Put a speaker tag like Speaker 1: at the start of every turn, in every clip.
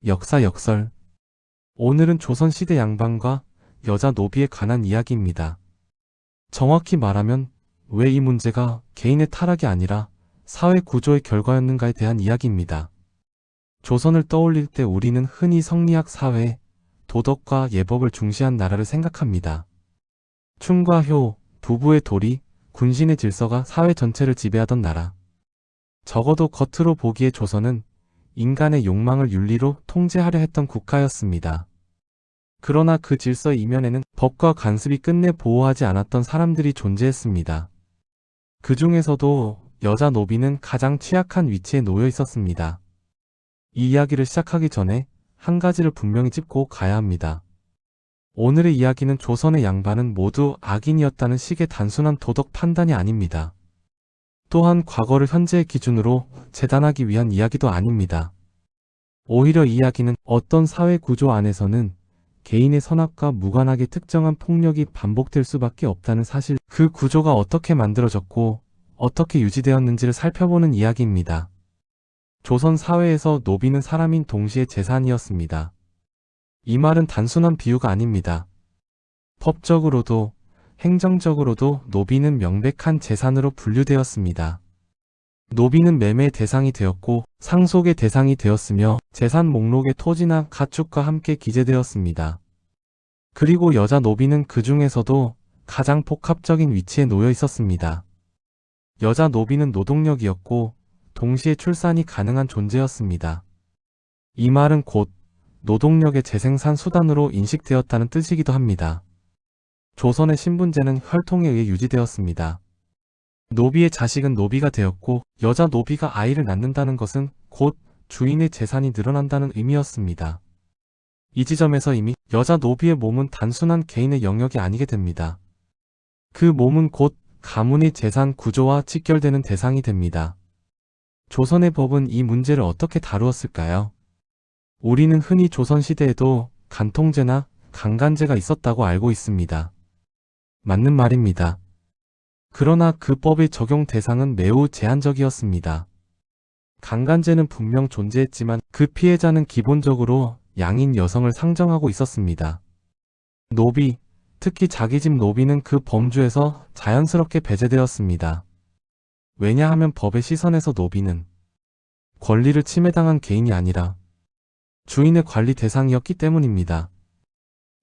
Speaker 1: 역사 역설. 오늘은 조선시대 양반과 여자 노비에 관한 이야기입니다. 정확히 말하면 왜 이 문제가 개인의 타락이 아니라 사회 구조의 결과였는가에 대한 이야기입니다. 조선을 떠올릴 때 우리는 흔히 성리학 사회, 도덕과 예법을 중시한 나라를 생각합니다. 충과 효, 부부의 도리, 군신의 질서가 사회 전체를 지배하던 나라. 적어도 겉으로 보기에 조선은 인간의 욕망을 윤리로 통제하려 했던 국가였습니다. 그러나 그 질서 이면에는 법과 관습이 끝내 보호하지 않았던 사람들이 존재했습니다. 그 중에서도 여자 노비는 가장 취약한 위치에 놓여 있었습니다. 이 이야기를 시작하기 전에 한 가지를 분명히 짚고 가야 합니다. 오늘의 이야기는 조선의 양반은 모두 악인이었다는 식의 단순한 도덕 판단이 아닙니다. 또한 과거를 현재의 기준으로 재단하기 위한 이야기도 아닙니다. 오히려 이 이야기는 어떤 사회 구조 안에서는 개인의 선악과 무관하게 특정한 폭력이 반복될 수밖에 없다는 사실, 그 구조가 어떻게 만들어졌고 어떻게 유지되었는지를 살펴보는 이야기입니다. 조선 사회에서 노비는 사람인 동시에 재산이었습니다. 이 말은 단순한 비유가 아닙니다. 법적으로도 행정적으로도 노비는 명백한 재산으로 분류되었습니다. 노비는 매매의 대상이 되었고 상속의 대상이 되었으며 재산 목록에 토지나 가축과 함께 기재되었습니다. 그리고 여자 노비는 그 중에서도 가장 복합적인 위치에 놓여 있었습니다. 여자 노비는 노동력이었고 동시에 출산이 가능한 존재였습니다. 이 말은 곧 노동력의 재생산 수단으로 인식되었다는 뜻이기도 합니다. 조선의 신분제는 혈통에 의해 유지되었습니다. 노비의 자식은 노비가 되었고 여자 노비가 아이를 낳는다는 것은 곧 주인의 재산이 늘어난다는 의미였습니다. 이 지점에서 이미 여자 노비의 몸은 단순한 개인의 영역이 아니게 됩니다. 그 몸은 곧 가문의 재산 구조와 직결되는 대상이 됩니다. 조선의 법은 이 문제를 어떻게 다루었을까요? 우리는 흔히 조선시대에도 간통제나 강간제가 있었다고 알고 있습니다. 맞는 말입니다. 그러나 그 법의 적용 대상은 매우 제한적이었습니다. 강간제는 분명 존재했지만 그 피해자는 기본적으로 양인 여성을 상정하고 있었습니다. 노비, 특히 자기 집 노비는 그 범주에서 자연스럽게 배제되었습니다. 왜냐하면 법의 시선에서 노비는 권리를 침해당한 개인이 아니라 주인의 관리 대상이었기 때문입니다.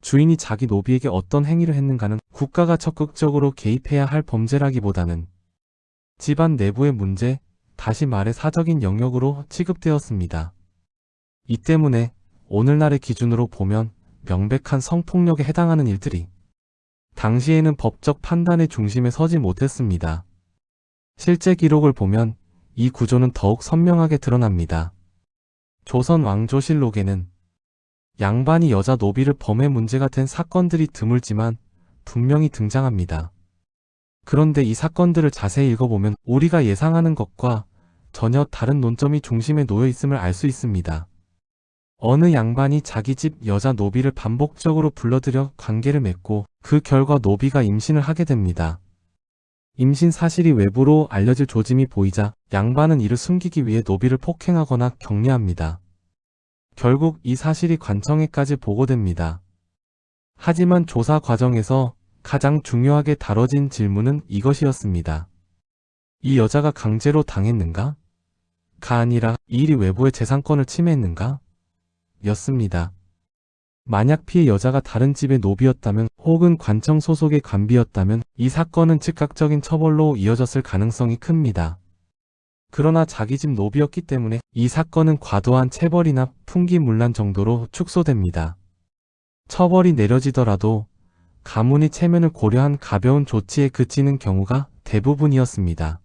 Speaker 1: 주인이 자기 노비에게 어떤 행위를 했는가는 국가가 적극적으로 개입해야 할 범죄라기보다는 집안 내부의 문제, 다시 말해 사적인 영역으로 취급되었습니다. 이 때문에 오늘날의 기준으로 보면 명백한 성폭력에 해당하는 일들이 당시에는 법적 판단의 중심에 서지 못했습니다. 실제 기록을 보면 이 구조는 더욱 선명하게 드러납니다. 조선 왕조실록에는 양반이 여자 노비를 범해 문제가 된 사건들이 드물지만 분명히 등장합니다. 그런데 이 사건들을 자세히 읽어보면 우리가 예상하는 것과 전혀 다른 논점이 중심에 놓여 있음을 알 수 있습니다. 어느 양반이 자기 집 여자 노비를 반복적으로 불러들여 관계를 맺고 그 결과 노비가 임신을 하게 됩니다. 임신 사실이 외부로 알려질 조짐이 보이자 양반은 이를 숨기기 위해 노비를 폭행하거나 격리합니다. 결국 이 사실이 관청에까지 보고됩니다. 하지만 조사 과정에서 가장 중요하게 다뤄진 질문은 이것이었습니다. 이 여자가 강제로 당했는가? 가 아니라 이 일이 외부의 재산권을 침해했는가? 였습니다. 만약 피해 여자가 다른 집의 노비였다면 혹은 관청 소속의 관비였다면 이 사건은 즉각적인 처벌로 이어졌을 가능성이 큽니다. 그러나 자기 집 노비였기 때문에 이 사건은 과도한 체벌이나 풍기문란 정도로 축소됩니다. 처벌이 내려지더라도 가문의 체면을 고려한 가벼운 조치에 그치는 경우가 대부분이었습니다.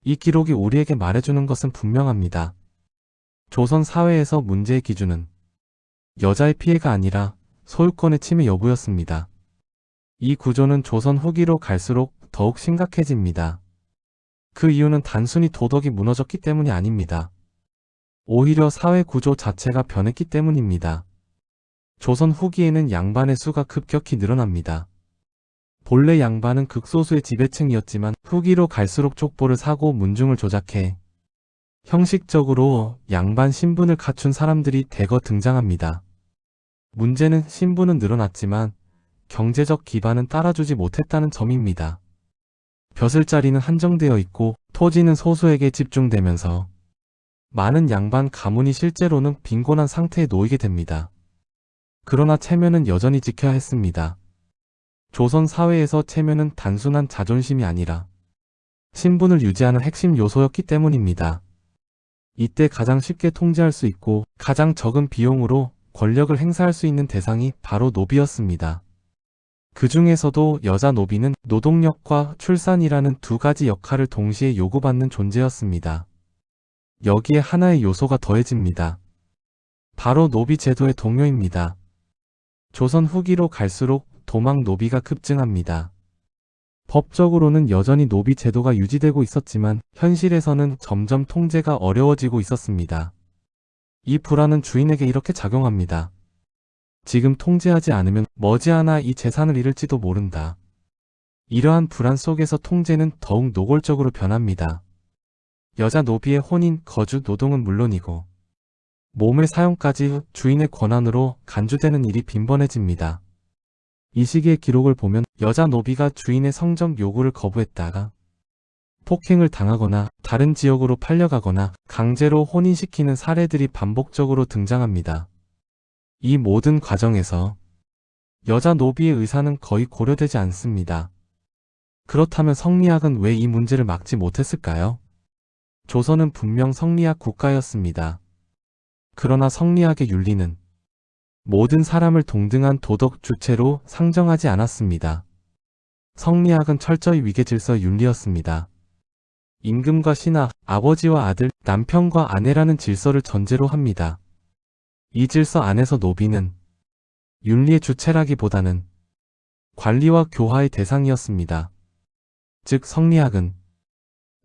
Speaker 1: 이 기록이 우리에게 말해주는 것은 분명합니다. 조선 사회에서 문제의 기준은 여자의 피해가 아니라 소유권의 침해 여부였습니다. 이 구조는 조선 후기로 갈수록 더욱 심각해집니다. 그 이유는 단순히 도덕이 무너졌기 때문이 아닙니다. 오히려 사회 구조 자체가 변했기 때문입니다. 조선 후기에는 양반의 수가 급격히 늘어납니다. 본래 양반은 극소수의 지배층이었지만 후기로 갈수록 족보를 사고 문중을 조작해 형식적으로 양반 신분을 갖춘 사람들이 대거 등장합니다. 문제는 신분은 늘어났지만 경제적 기반은 따라주지 못했다는 점입니다. 벼슬자리는 한정되어 있고 토지는 소수에게 집중되면서 많은 양반 가문이 실제로는 빈곤한 상태에 놓이게 됩니다. 그러나 체면은 여전히 지켜야 했습니다. 조선 사회에서 체면은 단순한 자존심이 아니라 신분을 유지하는 핵심 요소였기 때문입니다. 이때 가장 쉽게 통제할 수 있고 가장 적은 비용으로 권력을 행사할 수 있는 대상이 바로 노비였습니다. 그 중에서도 여자 노비는 노동력과 출산이라는 두 가지 역할을 동시에 요구받는 존재였습니다. 여기에 하나의 요소가 더해집니다. 바로 노비 제도의 동요입니다. 조선 후기로 갈수록 도망 노비가 급증합니다. 법적으로는 여전히 노비 제도가 유지되고 있었지만 현실에서는 점점 통제가 어려워지고 있었습니다. 이 불안은 주인에게 이렇게 작용합니다. 지금 통제하지 않으면 머지않아 이 재산을 잃을지도 모른다. 이러한 불안 속에서 통제는 더욱 노골적으로 변합니다. 여자 노비의 혼인, 거주, 노동은 물론이고 몸의 사용까지 주인의 권한으로 간주되는 일이 빈번해집니다. 이 시기의 기록을 보면 여자 노비가 주인의 성적 요구를 거부했다가 폭행을 당하거나 다른 지역으로 팔려가거나 강제로 혼인시키는 사례들이 반복적으로 등장합니다. 이 모든 과정에서 여자 노비의 의사는 거의 고려되지 않습니다. 그렇다면 성리학은 왜 이 문제를 막지 못했을까요? 조선은 분명 성리학 국가였습니다. 그러나 성리학의 윤리는 모든 사람을 동등한 도덕 주체로 상정하지 않았습니다. 성리학은 철저히 위계질서 윤리였습니다. 임금과 신하, 아버지와 아들, 남편과 아내라는 질서를 전제로 합니다. 이 질서 안에서 노비는 윤리의 주체라기보다는 관리와 교화의 대상이었습니다. 즉 성리학은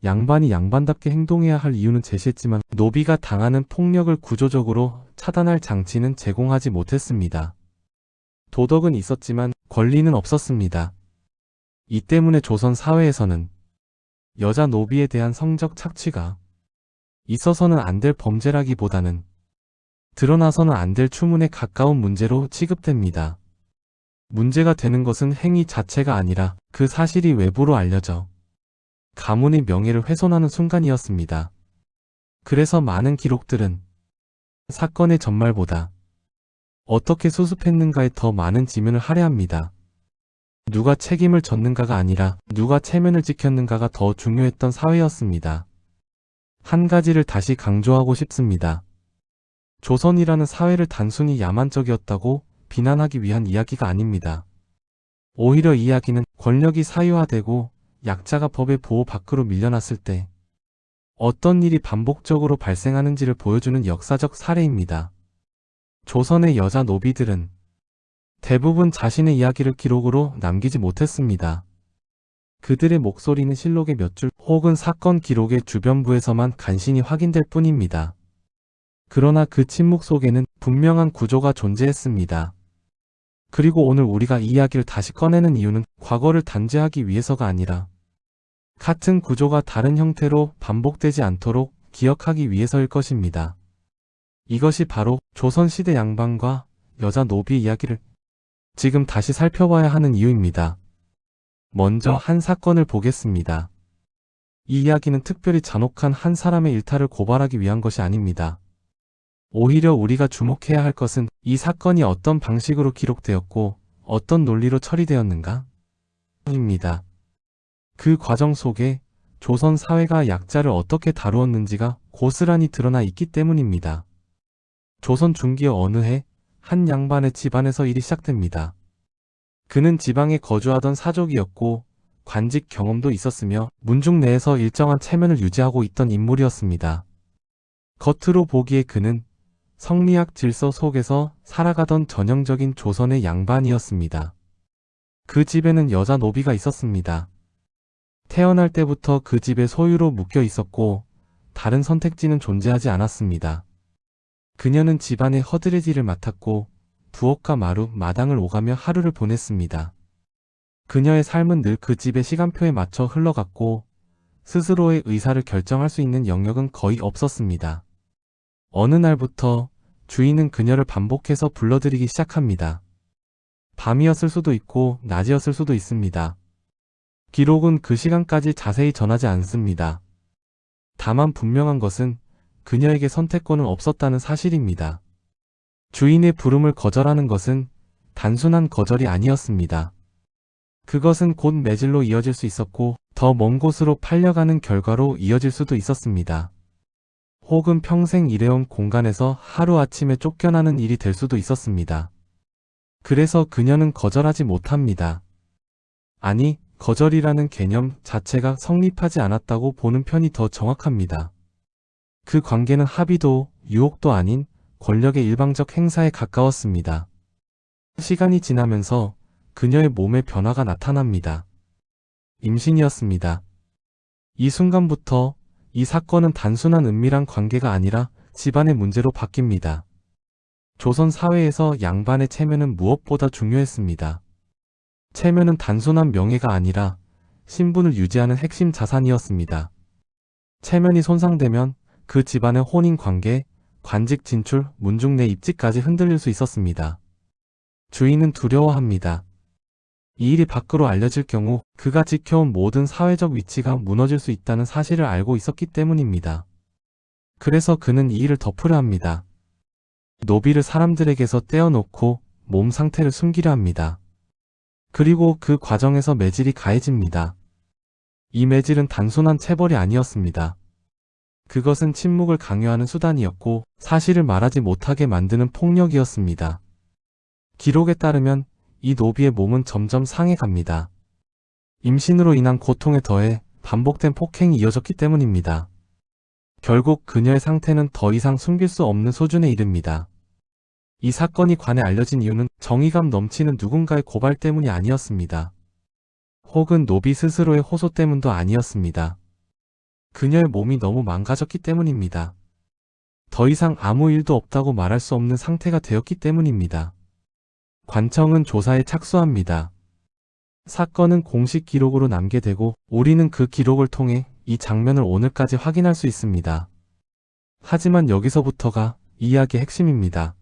Speaker 1: 양반이 양반답게 행동해야 할 이유는 제시했지만 노비가 당하는 폭력을 구조적으로 차단할 장치는 제공하지 못했습니다. 도덕은 있었지만 권리는 없었습니다. 이 때문에 조선 사회에서는 여자 노비에 대한 성적 착취가 있어서는 안 될 범죄라기보다는 드러나서는 안 될 추문에 가까운 문제로 취급됩니다. 문제가 되는 것은 행위 자체가 아니라 그 사실이 외부로 알려져 가문의 명예를 훼손하는 순간이었습니다. 그래서 많은 기록들은 사건의 전말보다 어떻게 수습했는가에 더 많은 지면을 할애합니다. 누가 책임을 졌는가가 아니라 누가 체면을 지켰는가가 더 중요했던 사회였습니다. 한 가지를 다시 강조하고 싶습니다. 조선이라는 사회를 단순히 야만적이었다고 비난하기 위한 이야기가 아닙니다. 오히려 이 이야기는 권력이 사유화되고 약자가 법의 보호 밖으로 밀려났을 때 어떤 일이 반복적으로 발생하는지를 보여주는 역사적 사례입니다. 조선의 여자 노비들은 대부분 자신의 이야기를 기록으로 남기지 못했습니다. 그들의 목소리는 실록의 몇 줄 혹은 사건 기록의 주변부에서만 간신히 확인될 뿐입니다. 그러나 그 침묵 속에는 분명한 구조가 존재했습니다. 그리고 오늘 우리가 이 이야기를 다시 꺼내는 이유는 과거를 단죄하기 위해서가 아니라 같은 구조가 다른 형태로 반복되지 않도록 기억하기 위해서일 것입니다. 이것이 바로 조선시대 양반과 여자 노비의 이야기를 지금 다시 살펴봐야 하는 이유입니다. 먼저 한 사건을 보겠습니다. 이 이야기는 특별히 잔혹한 한 사람의 일탈을 고발하기 위한 것이 아닙니다. 오히려 우리가 주목해야 할 것은 이 사건이 어떤 방식으로 기록되었고 어떤 논리로 처리되었는가? 입니다. 그 과정 속에 조선 사회가 약자를 어떻게 다루었는지가 고스란히 드러나 있기 때문입니다. 조선 중기의 어느 해 한 양반의 집안에서 일이 시작됩니다. 그는 지방에 거주하던 사족이었고 관직 경험도 있었으며 문중 내에서 일정한 체면을 유지하고 있던 인물이었습니다. 겉으로 보기에 그는 성리학 질서 속에서 살아가던 전형적인 조선의 양반이었습니다. 그 집에는 여자 노비가 있었습니다. 태어날 때부터 그 집의 소유로 묶여 있었고 다른 선택지는 존재하지 않았습니다. 그녀는 집안의 허드렛 일을 맡았고 부엌과 마루, 마당을 오가며 하루를 보냈습니다. 그녀의 삶은 늘 그 집의 시간표에 맞춰 흘러갔고 스스로의 의사를 결정할 수 있는 영역은 거의 없었습니다. 어느 날부터 주인은 그녀를 반복해서 불러들이기 시작합니다. 밤이었을 수도 있고 낮이었을 수도 있습니다. 기록은 그 시간까지 자세히 전하지 않습니다. 다만 분명한 것은 그녀에게 선택권은 없었다는 사실입니다. 주인의 부름을 거절하는 것은 단순한 거절이 아니었습니다. 그것은 곧 매질로 이어질 수 있었고 더 먼 곳으로 팔려가는 결과로 이어질 수도 있었습니다. 혹은 평생 일해온 공간에서 하루아침에 쫓겨나는 일이 될 수도 있었습니다. 그래서 그녀는 거절하지 못합니다. 아니, 거절이라는 개념 자체가 성립하지 않았다고 보는 편이 더 정확합니다. 그 관계는 합의도 유혹도 아닌 권력의 일방적 행사에 가까웠습니다. 시간이 지나면서 그녀의 몸에 변화가 나타납니다. 임신이었습니다. 이 순간부터 이 사건은 단순한 은밀한 관계가 아니라 집안의 문제로 바뀝니다. 조선 사회에서 양반의 체면은 무엇보다 중요했습니다. 체면은 단순한 명예가 아니라 신분을 유지하는 핵심 자산이었습니다. 체면이 손상되면 그 집안의 혼인 관계, 관직 진출, 문중 내 입지까지 흔들릴 수 있었습니다. 주인은 두려워합니다. 이 일이 밖으로 알려질 경우 그가 지켜온 모든 사회적 위치가 무너질 수 있다는 사실을 알고 있었기 때문입니다. 그래서 그는 이 일을 덮으려 합니다. 노비를 사람들에게서 떼어놓고 몸 상태를 숨기려 합니다. 그리고 그 과정에서 매질이 가해집니다. 이 매질은 단순한 체벌이 아니었습니다. 그것은 침묵을 강요하는 수단이었고 사실을 말하지 못하게 만드는 폭력이었습니다. 기록에 따르면 이 노비의 몸은 점점 상해갑니다. 임신으로 인한 고통에 더해 반복된 폭행이 이어졌기 때문입니다. 결국 그녀의 상태는 더 이상 숨길 수 없는 수준에 이릅니다. 이 사건이 관에 알려진 이유는 정의감 넘치는 누군가의 고발 때문이 아니었습니다. 혹은 노비 스스로의 호소 때문도 아니었습니다. 그녀의 몸이 너무 망가졌기 때문입니다. 더 이상 아무 일도 없다고 말할 수 없는 상태가 되었기 때문입니다. 관청은 조사에 착수합니다. 사건은 공식 기록으로 남게되고 우리는 그 기록을 통해 이 장면을 오늘까지 확인할 수 있습니다. 하지만 여기서부터가 이 이야기의 핵심입니다.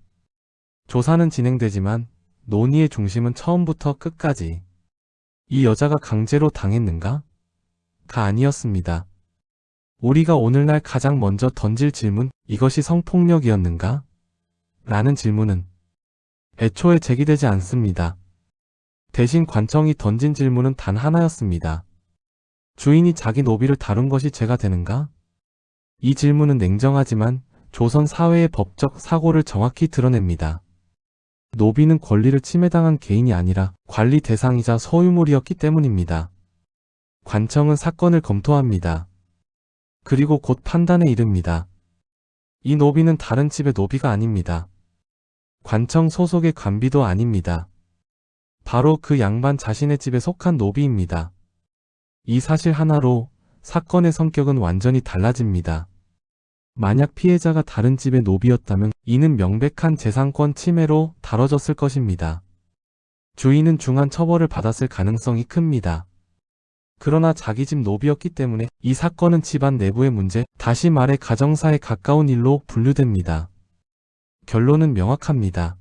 Speaker 1: 조사는 진행되지만 논의의 중심은 처음부터 끝까지 이 여자가 강제로 당했는가? 가 아니었습니다. 우리가 오늘날 가장 먼저 던질 질문, 이것이 성폭력이었는가? 라는 질문은 애초에 제기되지 않습니다. 대신 관청이 던진 질문은 단 하나였습니다. 주인이 자기 노비를 다룬 것이 죄가 되는가? 이 질문은 냉정하지만 조선 사회의 법적 사고를 정확히 드러냅니다. 노비는 권리를 침해당한 개인이 아니라 관리 대상이자 소유물이었기 때문입니다. 관청은 사건을 검토합니다. 그리고 곧 판단에 이릅니다. 이 노비는 다른 집의 노비가 아닙니다. 관청 소속의 관비도 아닙니다. 바로 그 양반 자신의 집에 속한 노비입니다. 이 사실 하나로 사건의 성격은 완전히 달라집니다. 만약 피해자가 다른 집의 노비였다면 이는 명백한 재산권 침해로 다뤄졌을 것입니다. 주인은 중한 처벌을 받았을 가능성이 큽니다. 그러나 자기 집 노비였기 때문에 이 사건은 집안 내부의 문제, 다시 말해 가정사에 가까운 일로 분류됩니다. 결론은 명확합니다.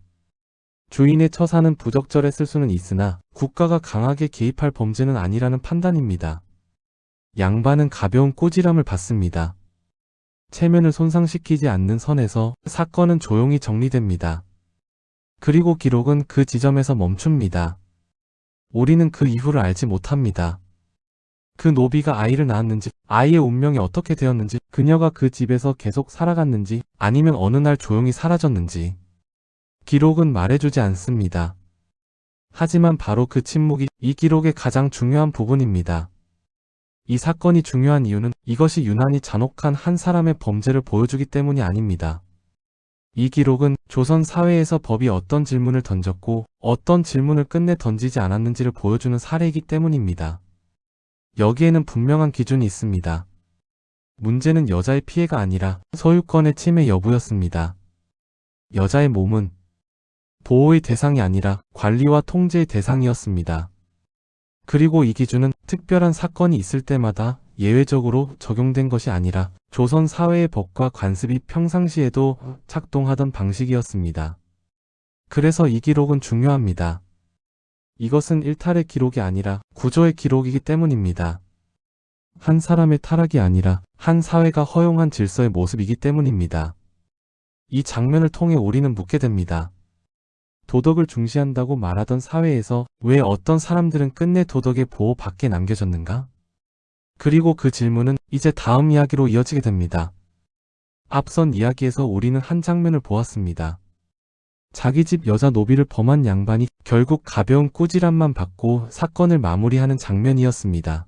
Speaker 1: 주인의 처사는 부적절했을 수는 있으나 국가가 강하게 개입할 범죄는 아니라는 판단입니다. 양반은 가벼운 꼬지람을 받습니다. 체면을 손상시키지 않는 선에서 사건은 조용히 정리됩니다. 그리고 기록은 그 지점에서 멈춥니다. 우리는 그 이후를 알지 못합니다. 그 노비가 아이를 낳았는지, 아이의 운명이 어떻게 되었는지, 그녀가 그 집에서 계속 살아갔는지, 아니면 어느 날 조용히 사라졌는지. 기록은 말해주지 않습니다. 하지만 바로 그 침묵이 이 기록의 가장 중요한 부분입니다. 이 사건이 중요한 이유는 이것이 유난히 잔혹한 한 사람의 범죄를 보여주기 때문이 아닙니다. 이 기록은 조선 사회에서 법이 어떤 질문을 던졌고 어떤 질문을 끝내 던지지 않았는지를 보여주는 사례이기 때문입니다. 여기에는 분명한 기준이 있습니다. 문제는 여자의 피해가 아니라 소유권의 침해 여부였습니다. 여자의 몸은 보호의 대상이 아니라 관리와 통제의 대상이었습니다. 그리고 이 기준은 특별한 사건이 있을 때마다 예외적으로 적용된 것이 아니라 조선 사회의 법과 관습이 평상시에도 작동하던 방식이었습니다. 그래서 이 기록은 중요합니다. 이것은 일탈의 기록이 아니라 구조의 기록이기 때문입니다. 한 사람의 타락이 아니라 한 사회가 허용한 질서의 모습이기 때문입니다. 이 장면을 통해 우리는 묻게 됩니다. 도덕을 중시한다고 말하던 사회에서 왜 어떤 사람들은 끝내 도덕의 보호 밖에 남겨졌는가? 그리고 그 질문은 이제 다음 이야기로 이어지게 됩니다. 앞선 이야기에서 우리는 한 장면을 보았습니다. 자기 집 여자 노비를 범한 양반이 결국 가벼운 꾸지람만 받고 사건을 마무리하는 장면이었습니다.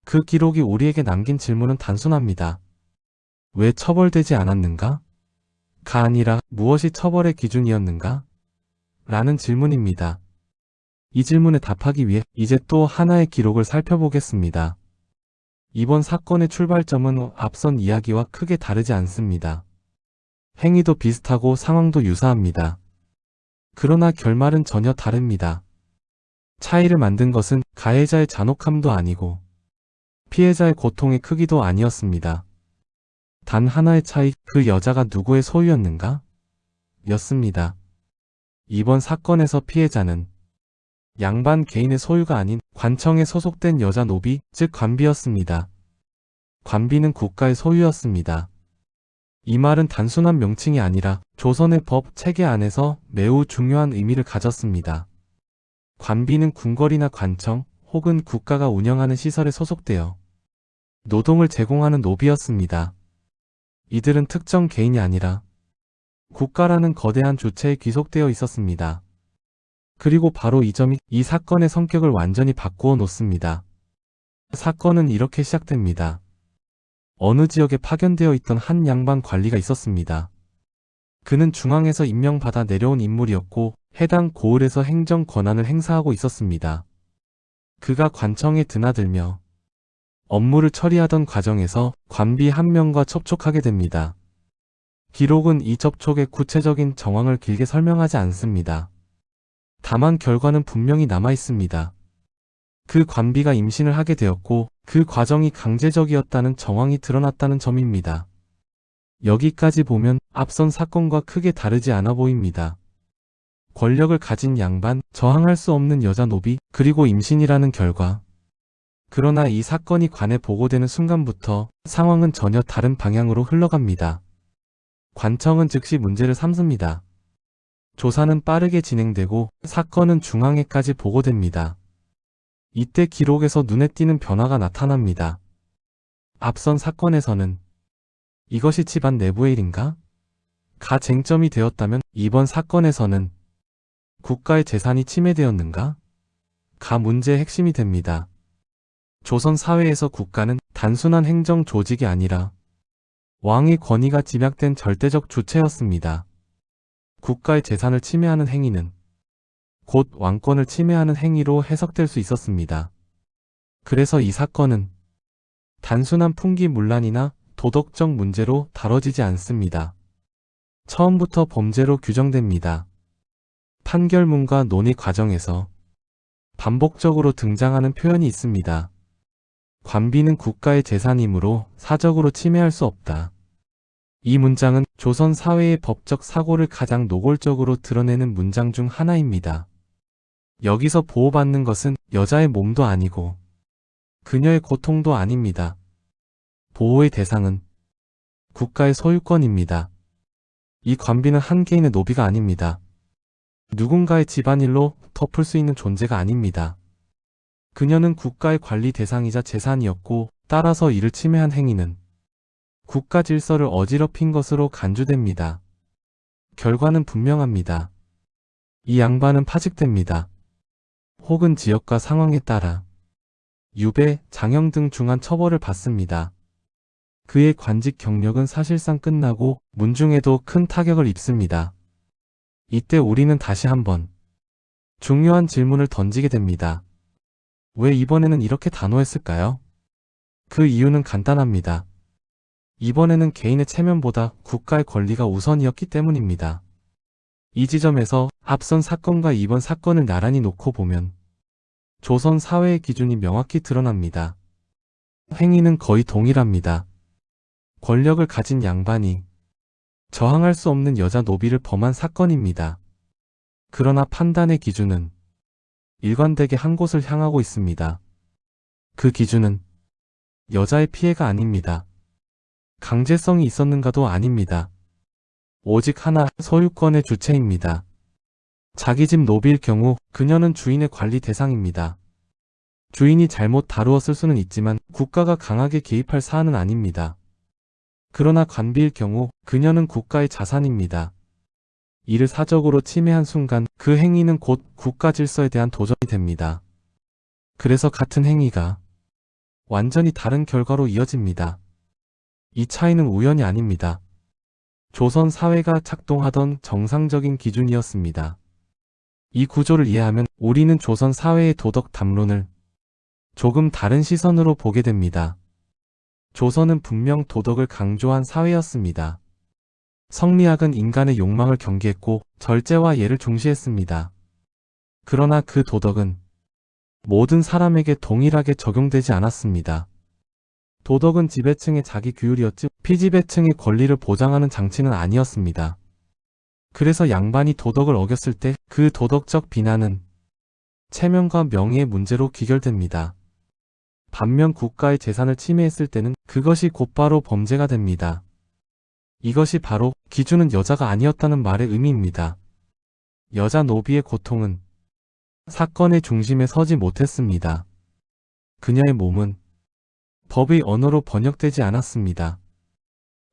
Speaker 1: 그 기록이 우리에게 남긴 질문은 단순합니다. 왜 처벌되지 않았는가? 가 아니라 무엇이 처벌의 기준이었는가? 라는 질문입니다. 이 질문에 답하기 위해 이제 또 하나의 기록을 살펴보겠습니다. 이번 사건의 출발점은 앞선 이야기와 크게 다르지 않습니다. 행위도 비슷하고 상황도 유사합니다. 그러나 결말은 전혀 다릅니다. 차이를 만든 것은 가해자의 잔혹함도 아니고 피해자의 고통의 크기도 아니었습니다. 단 하나의 차이, 그 여자가 누구의 소유였는가? 였습니다. 이번 사건에서 피해자는 양반 개인의 소유가 아닌 관청에 소속된 여자 노비, 즉 관비였습니다. 관비는 국가의 소유였습니다. 이 말은 단순한 명칭이 아니라 조선의 법 체계 안에서 매우 중요한 의미를 가졌습니다. 관비는 궁궐이나 관청 혹은 국가가 운영하는 시설에 소속되어 노동을 제공하는 노비였습니다. 이들은 특정 개인이 아니라 국가라는 거대한 주체에 귀속되어 있었습니다. 그리고 바로 이 점이 이 사건의 성격을 완전히 바꾸어 놓습니다. 사건은 이렇게 시작됩니다. 어느 지역에 파견되어 있던 한 양반 관리가 있었습니다. 그는 중앙에서 임명받아 내려온 인물이었고 해당 고을에서 행정 권한을 행사하고 있었습니다. 그가 관청에 드나들며 업무를 처리하던 과정에서 관비 한 명과 접촉하게 됩니다. 기록은 이 접촉의 구체적인 정황을 길게 설명하지 않습니다. 다만 결과는 분명히 남아 있습니다. 그 관비가 임신을 하게 되었고 그 과정이 강제적이었다는 정황이 드러났다는 점입니다. 여기까지 보면 앞선 사건과 크게 다르지 않아 보입니다. 권력을 가진 양반, 저항할 수 없는 여자 노비, 그리고 임신이라는 결과. 그러나 이 사건이 관에 보고되는 순간부터 상황은 전혀 다른 방향으로 흘러갑니다. 관청은 즉시 문제를 삼습니다. 조사는 빠르게 진행되고 사건은 중앙에까지 보고됩니다. 이때 기록에서 눈에 띄는 변화가 나타납니다. 앞선 사건에서는 이것이 집안 내부의 일인가? 가 쟁점이 되었다면 이번 사건에서는 국가의 재산이 침해되었는가? 가 문제의 핵심이 됩니다. 조선 사회에서 국가는 단순한 행정 조직이 아니라 왕의 권위가 집약된 절대적 주체였습니다. 국가의 재산을 침해하는 행위는 곧 왕권을 침해하는 행위로 해석될 수 있었습니다. 그래서 이 사건은 단순한 풍기문란이나 도덕적 문제로 다뤄지지 않습니다. 처음부터 범죄로 규정됩니다. 판결문과 논의 과정에서 반복적으로 등장하는 표현이 있습니다. 관비는 국가의 재산이므로 사적으로 침해할 수 없다. 이 문장은 조선 사회의 법적 사고를 가장 노골적으로 드러내는 문장 중 하나입니다. 여기서 보호받는 것은 여자의 몸도 아니고 그녀의 고통도 아닙니다. 보호의 대상은 국가의 소유권입니다. 이 관비는 한 개인의 노비가 아닙니다. 누군가의 집안일로 덮을 수 있는 존재가 아닙니다. 그녀는 국가의 관리 대상이자 재산이었고 따라서 이를 침해한 행위는 국가 질서를 어지럽힌 것으로 간주됩니다. 결과는 분명합니다. 이 양반은 파직됩니다. 혹은 지역과 상황에 따라 유배, 장형 등 중한 처벌을 받습니다. 그의 관직 경력은 사실상 끝나고 문중에도 큰 타격을 입습니다. 이때 우리는 다시 한번 중요한 질문을 던지게 됩니다. 왜 이번에는 이렇게 단호했을까요? 그 이유는 간단합니다. 이번에는 개인의 체면보다 국가의 권리가 우선이었기 때문입니다. 이 지점에서 앞선 사건과 이번 사건을 나란히 놓고 보면 조선 사회의 기준이 명확히 드러납니다. 행위는 거의 동일합니다. 권력을 가진 양반이 저항할 수 없는 여자 노비를 범한 사건입니다. 그러나 판단의 기준은 일관되게 한 곳을 향하고 있습니다. 그 기준은 여자의 피해가 아닙니다. 강제성이 있었는가도 아닙니다. 오직 하나, 소유권의 주체입니다. 자기 집 노비일 경우 그녀는 주인의 관리 대상입니다. 주인이 잘못 다루었을 수는 있지만 국가가 강하게 개입할 사안은 아닙니다. 그러나 관비일 경우 그녀는 국가의 자산입니다. 이를 사적으로 침해한 순간 그 행위는 곧 국가 질서에 대한 도전이 됩니다. 그래서 같은 행위가 완전히 다른 결과로 이어집니다. 이 차이는 우연이 아닙니다. 조선 사회가 작동하던 정상적인 기준이었습니다. 이 구조를 이해하면 우리는 조선 사회의 도덕 담론을 조금 다른 시선으로 보게 됩니다. 조선은 분명 도덕을 강조한 사회였습니다. 성리학은 인간의 욕망을 경계했고 절제와 예를 중시했습니다. 그러나 그 도덕은 모든 사람에게 동일하게 적용되지 않았습니다. 도덕은 지배층의 자기 규율이었지 피지배층의 권리를 보장하는 장치는 아니었습니다. 그래서 양반이 도덕을 어겼을 때 그 도덕적 비난은 체면과 명예의 문제로 귀결됩니다. 반면 국가의 재산을 침해했을 때는 그것이 곧바로 범죄가 됩니다. 이것이 바로 기준은 여자가 아니었다는 말의 의미입니다. 여자 노비의 고통은 사건의 중심에 서지 못했습니다. 그녀의 몸은 법의 언어로 번역되지 않았습니다.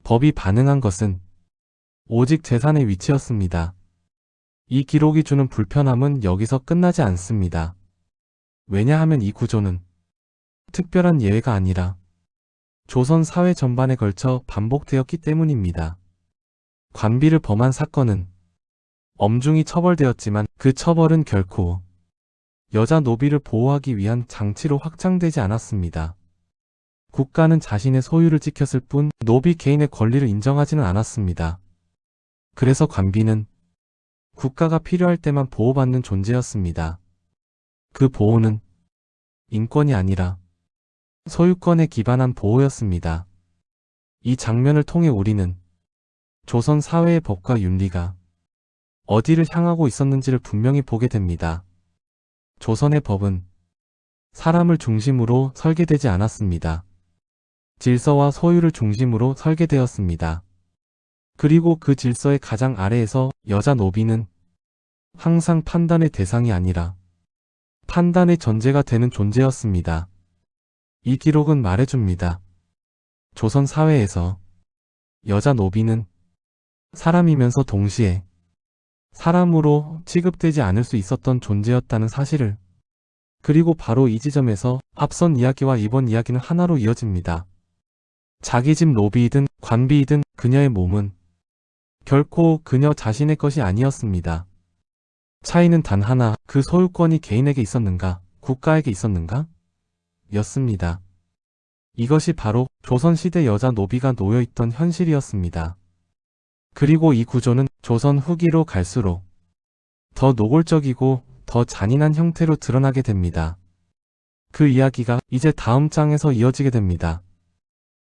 Speaker 1: 법이 반응한 것은 오직 재산의 위치였습니다. 이 기록이 주는 불편함은 여기서 끝나지 않습니다. 왜냐하면 이 구조는 특별한 예외가 아니라 조선 사회 전반에 걸쳐 반복되었기 때문입니다. 관비를 범한 사건은 엄중히 처벌되었지만 그 처벌은 결코 여자 노비를 보호하기 위한 장치로 확장되지 않았습니다. 국가는 자신의 소유를 지켰을 뿐 노비 개인의 권리를 인정하지는 않았습니다. 그래서 관비는 국가가 필요할 때만 보호받는 존재였습니다. 그 보호는 인권이 아니라 소유권에 기반한 보호였습니다. 이 장면을 통해 우리는 조선 사회의 법과 윤리가 어디를 향하고 있었는지를 분명히 보게 됩니다. 조선의 법은 사람을 중심으로 설계되지 않았습니다. 질서와 소유를 중심으로 설계되었습니다. 그리고 그 질서의 가장 아래에서 여자 노비는 항상 판단의 대상이 아니라 판단의 전제가 되는 존재였습니다. 이 기록은 말해줍니다. 조선 사회에서 여자 노비는 사람이면서 동시에 사람으로 취급되지 않을 수 있었던 존재였다는 사실을. 그리고 바로 이 지점에서 앞선 이야기와 이번 이야기는 하나로 이어집니다. 자기 집 노비이든 관비이든 그녀의 몸은 결코 그녀 자신의 것이 아니었습니다. 차이는 단 하나, 그 소유권이 개인에게 있었는가, 국가에게 있었는가? 였습니다. 이것이 바로 조선시대 여자 노비가 놓여있던 현실이었습니다. 그리고 이 구조는 조선 후기로 갈수록 더 노골적이고 더 잔인한 형태로 드러나게 됩니다. 그 이야기가 이제 다음 장에서 이어지게 됩니다.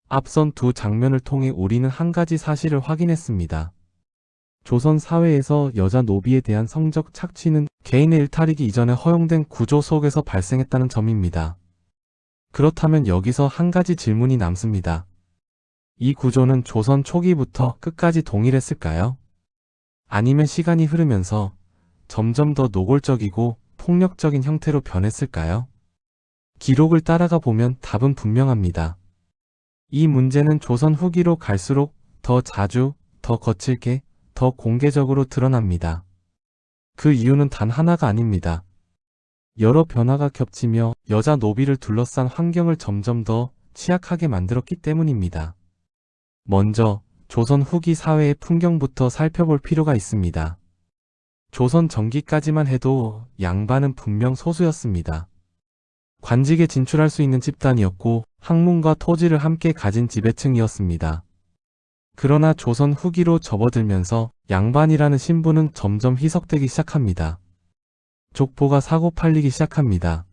Speaker 1: 앞선 두 장면을 통해 우리는 한 가지 사실을 확인했습니다. 조선 사회에서 여자 노비에 대한 성적 착취는 개인의 일탈이기 이전에 허용된 구조 속에서 발생했다는 점입니다. 그렇다면 여기서 한 가지 질문이 남습니다. 이 구조는 조선 초기부터 끝까지 동일했을까요? 아니면 시간이 흐르면서 점점 더 노골적이고 폭력적인 형태로 변했을까요? 기록을 따라가 보면 답은 분명합니다. 이 문제는 조선 후기로 갈수록 더 자주, 더 거칠게, 더 공개적으로 드러납니다. 그 이유는 단 하나가 아닙니다. 여러 변화가 겹치며 여자 노비를 둘러싼 환경을 점점 더 취약하게 만들었기 때문입니다. 먼저 조선 후기 사회의 풍경부터 살펴볼 필요가 있습니다. 조선 전기까지만 해도 양반은 분명 소수였습니다. 관직에 진출할 수 있는 집단이었고 학문과 토지를 함께 가진 지배층이었습니다. 그러나 조선 후기로 접어들면서 양반이라는 신분은 점점 희석되기 시작합니다. 족보가 사고 팔리기 시작합니다.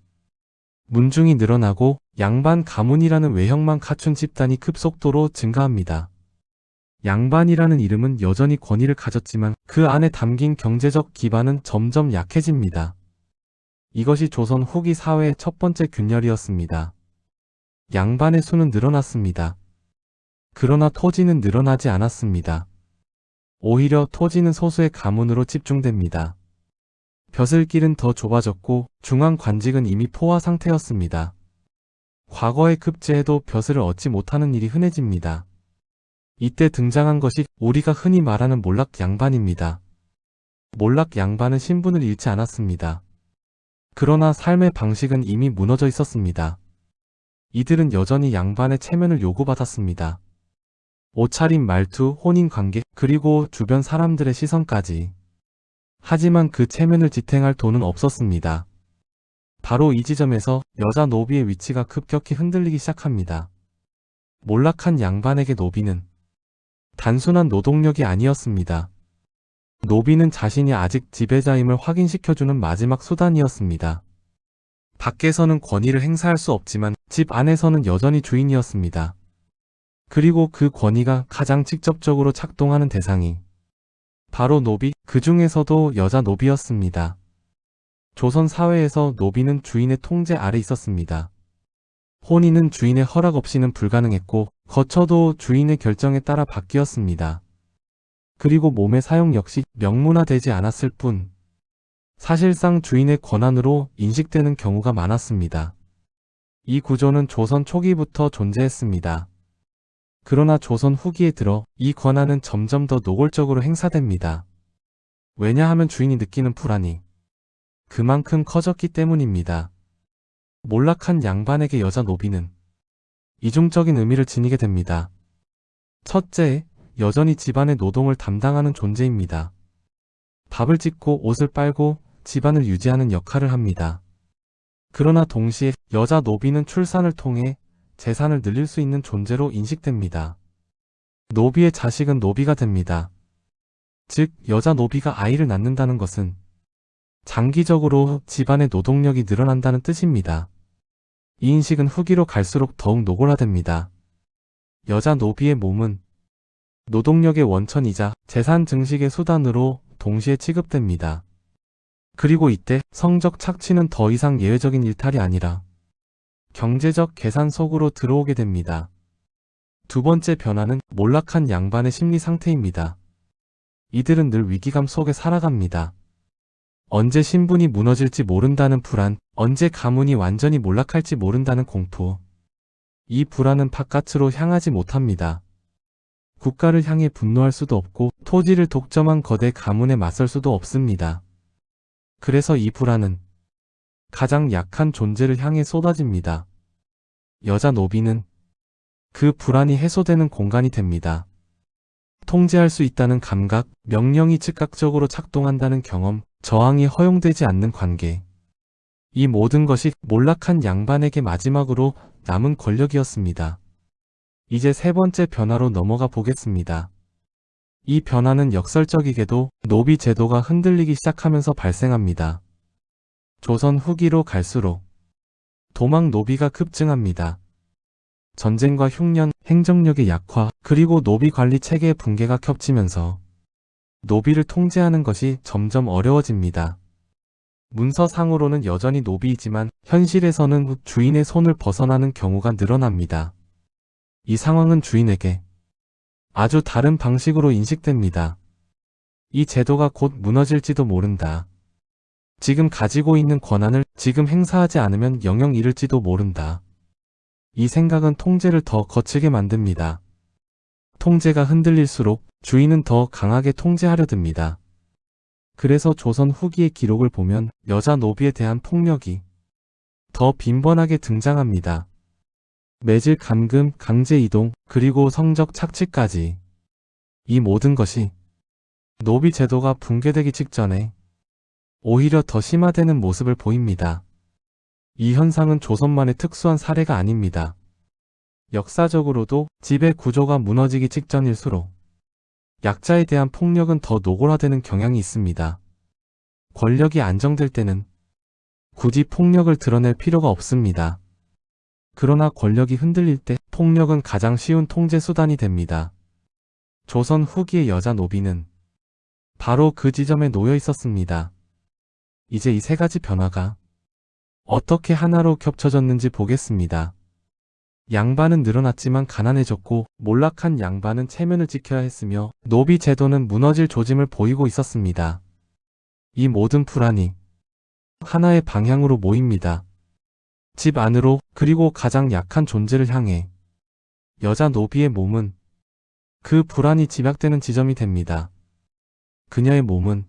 Speaker 1: 문중이 늘어나고 양반 가문이라는 외형만 갖춘 집단이 급속도로 증가합니다. 양반이라는 이름은 여전히 권위를 가졌지만 그 안에 담긴 경제적 기반은 점점 약해집니다. 이것이 조선 후기 사회의 첫 번째 균열이었습니다. 양반의 수는 늘어났습니다. 그러나 토지는 늘어나지 않았습니다. 오히려 토지는 소수의 가문으로 집중됩니다. 벼슬길은 더 좁아졌고 중앙 관직은 이미 포화 상태였습니다. 과거에 급제해도 벼슬을 얻지 못하는 일이 흔해집니다. 이때 등장한 것이 우리가 흔히 말하는 몰락 양반입니다. 몰락 양반은 신분을 잃지 않았습니다. 그러나 삶의 방식은 이미 무너져 있었습니다. 이들은 여전히 양반의 체면을 요구받았습니다. 옷차림, 말투, 혼인관계, 그리고 주변 사람들의 시선까지. 하지만 그 체면을 지탱할 돈은 없었습니다. 바로 이 지점에서 여자 노비의 위치가 급격히 흔들리기 시작합니다. 몰락한 양반에게 노비는 단순한 노동력이 아니었습니다. 노비는 자신이 아직 지배자임을 확인시켜주는 마지막 수단이었습니다. 밖에서는 권위를 행사할 수 없지만 집 안에서는 여전히 주인이었습니다. 그리고 그 권위가 가장 직접적으로 작동하는 대상이 바로 노비, 그 중에서도 여자 노비였습니다. 조선 사회에서 노비는 주인의 통제 아래 있었습니다. 혼인은 주인의 허락 없이는 불가능했고 거처도 주인의 결정에 따라 바뀌었습니다. 그리고 몸의 사용 역시 명문화되지 않았을 뿐 사실상 주인의 권한으로 인식되는 경우가 많았습니다. 이 구조는 조선 초기부터 존재했습니다. 그러나 조선 후기에 들어 이 권한은 점점 더 노골적으로 행사됩니다. 왜냐하면 주인이 느끼는 불안이 그만큼 커졌기 때문입니다. 몰락한 양반에게 여자 노비는 이중적인 의미를 지니게 됩니다. 첫째, 여전히 집안의 노동을 담당하는 존재입니다. 밥을 짓고 옷을 빨고 집안을 유지하는 역할을 합니다. 그러나 동시에 여자 노비는 출산을 통해 재산을 늘릴 수 있는 존재로 인식됩니다. 노비의 자식은 노비가 됩니다. 즉, 여자 노비가 아이를 낳는다는 것은 장기적으로 집안의 노동력이 늘어난다는 뜻입니다. 이 인식은 후기로 갈수록 더욱 노골화됩니다. 여자 노비의 몸은 노동력의 원천이자 재산 증식의 수단으로 동시에 취급됩니다. 그리고 이때 성적 착취는 더 이상 예외적인 일탈이 아니라 경제적 계산 속으로 들어오게 됩니다. 두 번째 변화는 몰락한 양반의 심리 상태입니다. 이들은 늘 위기감 속에 살아갑니다. 언제 신분이 무너질지 모른다는 불안, 언제 가문이 완전히 몰락할지 모른다는 공포. 이 불안은 바깥으로 향하지 못합니다. 국가를 향해 분노할 수도 없고 토지를 독점한 거대 가문에 맞설 수도 없습니다. 그래서 이 불안은 가장 약한 존재를 향해 쏟아집니다. 여자 노비는 그 불안이 해소되는 공간이 됩니다. 통제할 수 있다는 감각, 명령이 즉각적으로 작동한다는 경험, 저항이 허용되지 않는 관계. 이 모든 것이 몰락한 양반에게 마지막으로 남은 권력이었습니다. 이제 세 번째 변화로 넘어가 보겠습니다. 이 변화는 역설적이게도 노비 제도가 흔들리기 시작하면서 발생합니다. 조선 후기로 갈수록 도망 노비가 급증합니다. 전쟁과 흉년, 행정력의 약화, 그리고 노비 관리 체계의 붕괴가 겹치면서 노비를 통제하는 것이 점점 어려워집니다. 문서상으로는 여전히 노비이지만 현실에서는 주인의 손을 벗어나는 경우가 늘어납니다. 이 상황은 주인에게 아주 다른 방식으로 인식됩니다. 이 제도가 곧 무너질지도 모른다. 지금 가지고 있는 권한을 지금 행사하지 않으면 영영 잃을지도 모른다. 이 생각은 통제를 더 거칠게 만듭니다. 통제가 흔들릴수록 주인은 더 강하게 통제하려 듭니다. 그래서 조선 후기의 기록을 보면 여자 노비에 대한 폭력이 더 빈번하게 등장합니다. 매질 감금, 강제 이동, 그리고 성적 착취까지. 이 모든 것이 노비 제도가 붕괴되기 직전에 오히려 더 심화되는 모습을 보입니다. 이 현상은 조선만의 특수한 사례가 아닙니다. 역사적으로도 지배 구조가 무너지기 직전일수록 약자에 대한 폭력은 더 노골화되는 경향이 있습니다. 권력이 안정될 때는 굳이 폭력을 드러낼 필요가 없습니다. 그러나 권력이 흔들릴 때 폭력은 가장 쉬운 통제 수단이 됩니다. 조선 후기의 여자 노비는 바로 그 지점에 놓여 있었습니다. 이제 이 세 가지 변화가 어떻게 하나로 겹쳐졌는지 보겠습니다. 양반은 늘어났지만 가난해졌고 몰락한 양반은 체면을 지켜야 했으며 노비 제도는 무너질 조짐을 보이고 있었습니다. 이 모든 불안이 하나의 방향으로 모입니다. 집 안으로, 그리고 가장 약한 존재를 향해. 여자 노비의 몸은 그 불안이 집약되는 지점이 됩니다. 그녀의 몸은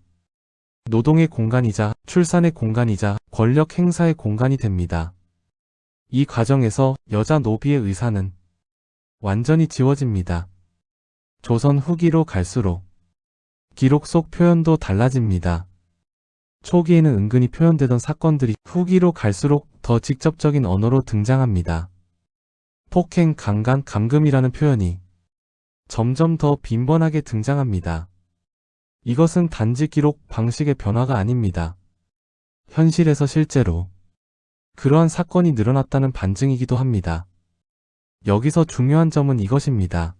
Speaker 1: 노동의 공간이자 출산의 공간이자 권력 행사의 공간이 됩니다. 이 과정에서 여자 노비의 의사는 완전히 지워집니다. 조선 후기로 갈수록 기록 속 표현도 달라집니다. 초기에는 은근히 표현되던 사건들이 후기로 갈수록 더 직접적인 언어로 등장합니다. 폭행, 강간, 감금이라는 표현이 점점 더 빈번하게 등장합니다. 이것은 단지 기록 방식의 변화가 아닙니다. 현실에서 실제로 그러한 사건이 늘어났다는 반증이기도 합니다. 여기서 중요한 점은 이것입니다.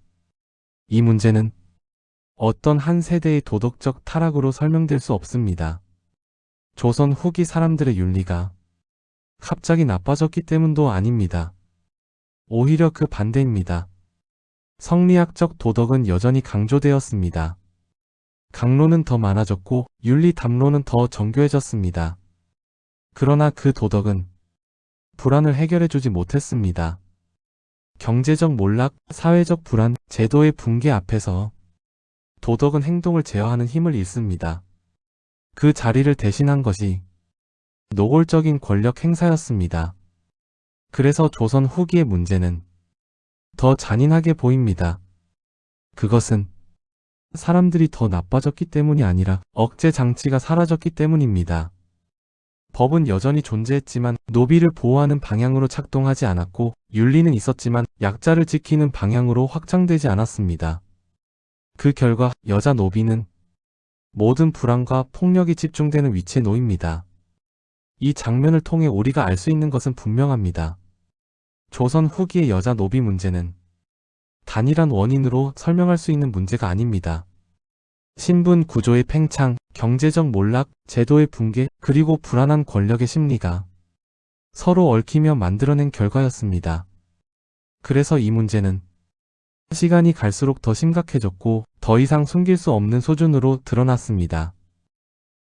Speaker 1: 이 문제는 어떤 한 세대의 도덕적 타락으로 설명될 수 없습니다. 조선 후기 사람들의 윤리가 갑자기 나빠졌기 때문도 아닙니다. 오히려 그 반대입니다. 성리학적 도덕은 여전히 강조되었습니다. 강론은 더 많아졌고 윤리 담론은 더 정교해졌습니다. 그러나 그 도덕은 불안을 해결해주지 못했습니다. 경제적 몰락, 사회적 불안, 제도의 붕괴 앞에서 도덕은 행동을 제어하는 힘을 잃습니다. 그 자리를 대신한 것이 노골적인 권력 행사였습니다. 그래서 조선 후기의 문제는 더 잔인하게 보입니다. 그것은 사람들이 더 나빠졌기 때문이 아니라 억제 장치가 사라졌기 때문입니다. 법은 여전히 존재했지만 노비를 보호하는 방향으로 작동하지 않았고 윤리는 있었지만 약자를 지키는 방향으로 확장되지 않았습니다. 그 결과 여자 노비는 모든 불안과 폭력이 집중되는 위치에 놓입니다. 이 장면을 통해 우리가 알 수 있는 것은 분명합니다. 조선 후기의 여자 노비 문제는 단일한 원인으로 설명할 수 있는 문제가 아닙니다. 신분 구조의 팽창, 경제적 몰락, 제도의 붕괴, 그리고 불안한 권력의 심리가 서로 얽히며 만들어낸 결과였습니다. 그래서 이 문제는 시간이 갈수록 더 심각해졌고 더 이상 숨길 수 없는 수준으로 드러났습니다.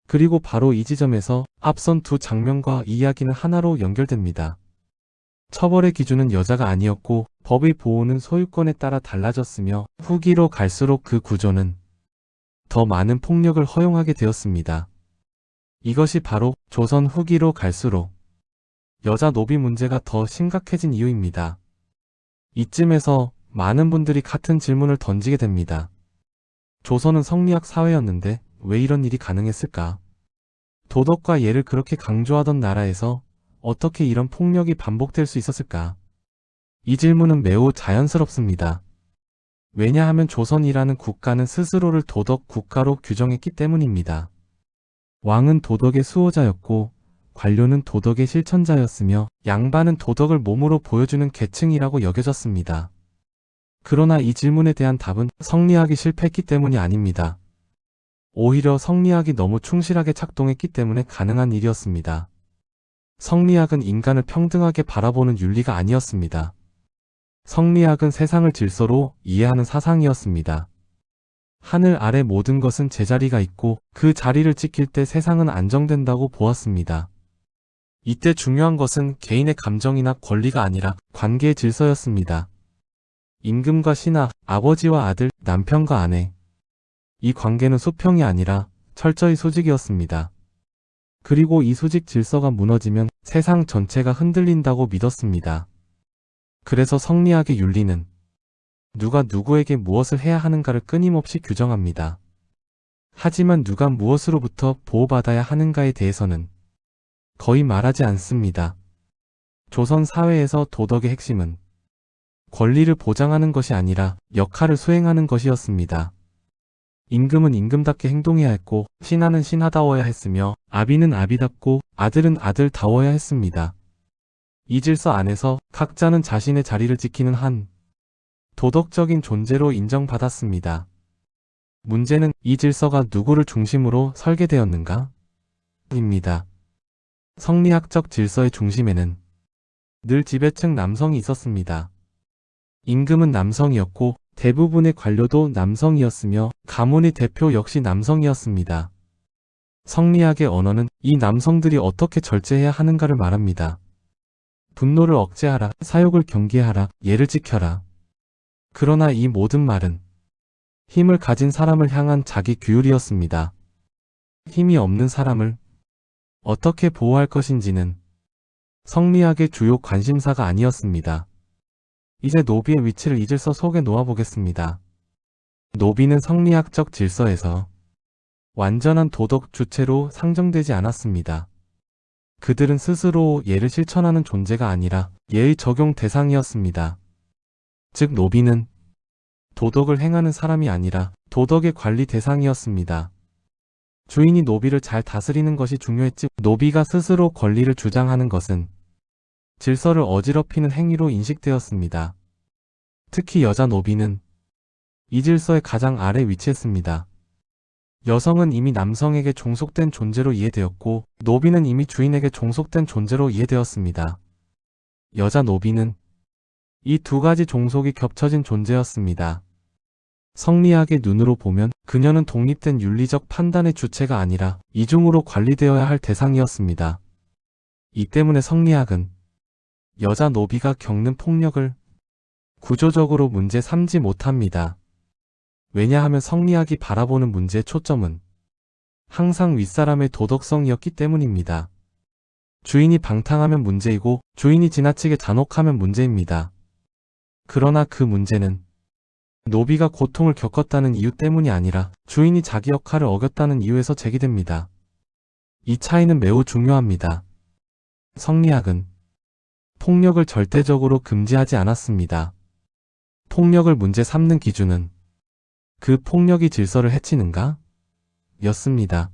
Speaker 1: 그리고 바로 이 지점에서 앞선 두 장면과 이야기는 하나로 연결됩니다. 처벌의 기준은 여자가 아니었고 법의 보호는 소유권에 따라 달라졌으며 후기로 갈수록 그 구조는 더 많은 폭력을 허용하게 되었습니다. 이것이 바로 조선 후기로 갈수록 여자 노비 문제가 더 심각해진 이유입니다. 이쯤에서 많은 분들이 같은 질문을 던지게 됩니다. 조선은 성리학 사회였는데 왜 이런 일이 가능했을까? 도덕과 예를 그렇게 강조하던 나라에서 어떻게 이런 폭력이 반복될 수 있었을까? 이 질문은 매우 자연스럽습니다. 왜냐하면 조선이라는 국가는 스스로를 도덕 국가로 규정했기 때문입니다. 왕은 도덕의 수호자였고 관료는 도덕의 실천자였으며 양반은 도덕을 몸으로 보여주는 계층이라고 여겨졌습니다. 그러나 이 질문에 대한 답은 성리학이 실패했기 때문이 아닙니다. 오히려 성리학이 너무 충실하게 작동했기 때문에 가능한 일이었습니다. 성리학은 인간을 평등하게 바라보는 윤리가 아니었습니다. 성리학은 세상을 질서로 이해하는 사상이었습니다. 하늘 아래 모든 것은 제자리가 있고 그 자리를 지킬 때 세상은 안정된다고 보았습니다. 이때 중요한 것은 개인의 감정이나 권리가 아니라 관계의 질서였습니다. 임금과 신하, 아버지와 아들, 남편과 아내. 이 관계는 수평이 아니라 철저히 수직이었습니다. 그리고 이 수직 질서가 무너지면 세상 전체가 흔들린다고 믿었습니다. 그래서 성리학의 윤리는 누가 누구에게 무엇을 해야 하는가를 끊임없이 규정합니다. 하지만 누가 무엇으로부터 보호받아야 하는가에 대해서는 거의 말하지 않습니다. 조선 사회에서 도덕의 핵심은 권리를 보장하는 것이 아니라 역할을 수행하는 것이었습니다. 임금은 임금답게 행동해야 했고 신하는 신하다워야 했으며 아비는 아비답고 아들은 아들다워야 했습니다. 이 질서 안에서 각자는 자신의 자리를 지키는 한 도덕적인 존재로 인정받았습니다. 문제는 이 질서가 누구를 중심으로 설계되었는가? 입니다. 성리학적 질서의 중심에는 늘 지배층 남성이 있었습니다. 임금은 남성이었고 대부분의 관료도 남성이었으며 가문의 대표 역시 남성이었습니다. 성리학의 언어는 이 남성들이 어떻게 절제해야 하는가를 말합니다. 분노를 억제하라, 사욕을 경계하라, 예를 지켜라. 그러나 이 모든 말은 힘을 가진 사람을 향한 자기 규율이었습니다. 힘이 없는 사람을 어떻게 보호할 것인지는 성리학의 주요 관심사가 아니었습니다. 이제 노비의 위치를 이 질서 속에 놓아보겠습니다. 노비는 성리학적 질서에서 완전한 도덕 주체로 상정되지 않았습니다. 그들은 스스로 예를 실천하는 존재가 아니라 예의 적용 대상이었습니다. 즉 노비는 도덕을 행하는 사람이 아니라 도덕의 관리 대상이었습니다. 주인이 노비를 잘 다스리는 것이 중요했지 노비가 스스로 권리를 주장하는 것은 질서를 어지럽히는 행위로 인식되었습니다. 특히 여자 노비는 이 질서의 가장 아래 위치했습니다. 여성은 이미 남성에게 종속된 존재로 이해되었고 노비는 이미 주인에게 종속된 존재로 이해되었습니다. 여자 노비는 이 두 가지 종속이 겹쳐진 존재였습니다. 성리학의 눈으로 보면 그녀는 독립된 윤리적 판단의 주체가 아니라 이중으로 관리되어야 할 대상이었습니다. 이 때문에 성리학은 여자 노비가 겪는 폭력을 구조적으로 문제 삼지 못합니다. 왜냐하면 성리학이 바라보는 문제의 초점은 항상 윗사람의 도덕성이었기 때문입니다. 주인이 방탕하면 문제이고 주인이 지나치게 잔혹하면 문제입니다. 그러나 그 문제는 노비가 고통을 겪었다는 이유 때문이 아니라 주인이 자기 역할을 어겼다는 이유에서 제기됩니다. 이 차이는 매우 중요합니다. 성리학은 폭력을 절대적으로 금지하지 않았습니다. 폭력을 문제 삼는 기준은 그 폭력이 질서를 해치는가? 였습니다.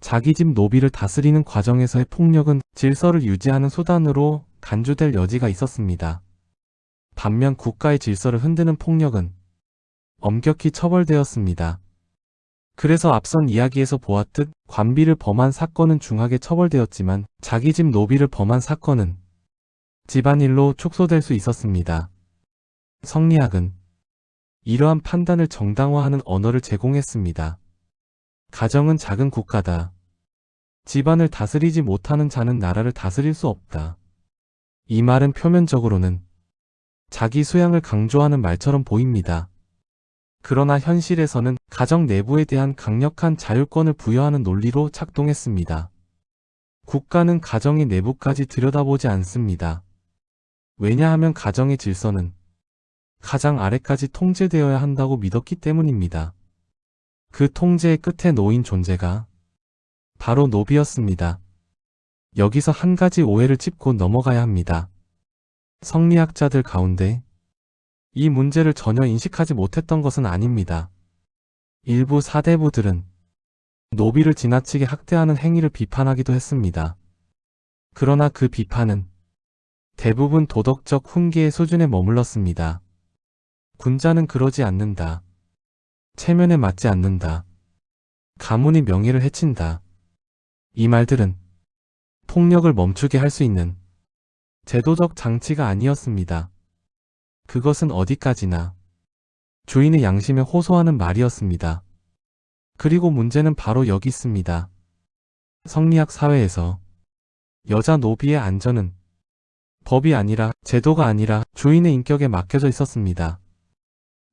Speaker 1: 자기 집 노비를 다스리는 과정에서의 폭력은 질서를 유지하는 수단으로 간주될 여지가 있었습니다. 반면 국가의 질서를 흔드는 폭력은 엄격히 처벌되었습니다. 그래서 앞선 이야기에서 보았듯 관비를 범한 사건은 중하게 처벌되었지만 자기 집 노비를 범한 사건은 집안일로 축소될 수 있었습니다. 성리학은 이러한 판단을 정당화하는 언어를 제공했습니다. 가정은 작은 국가다. 집안을 다스리지 못하는 자는 나라를 다스릴 수 없다. 이 말은 표면적으로는 자기 수양을 강조하는 말처럼 보입니다. 그러나 현실에서는 가정 내부에 대한 강력한 자율권을 부여하는 논리로 작동했습니다. 국가는 가정의 내부까지 들여다보지 않습니다. 왜냐하면 가정의 질서는 가장 아래까지 통제되어야 한다고 믿었기 때문입니다. 그 통제의 끝에 놓인 존재가 바로 노비였습니다. 여기서 한 가지 오해를 짚고 넘어가야 합니다. 성리학자들 가운데 이 문제를 전혀 인식하지 못했던 것은 아닙니다. 일부 사대부들은 노비를 지나치게 학대하는 행위를 비판하기도 했습니다. 그러나 그 비판은 대부분 도덕적 훈계의 수준에 머물렀습니다. 군자는 그러지 않는다. 체면에 맞지 않는다. 가문의 명예를 해친다. 이 말들은 폭력을 멈추게 할 수 있는 제도적 장치가 아니었습니다. 그것은 어디까지나 주인의 양심에 호소하는 말이었습니다. 그리고 문제는 바로 여기 있습니다. 성리학 사회에서 여자 노비의 안전은 법이 아니라 제도가 아니라 주인의 인격에 맡겨져 있었습니다.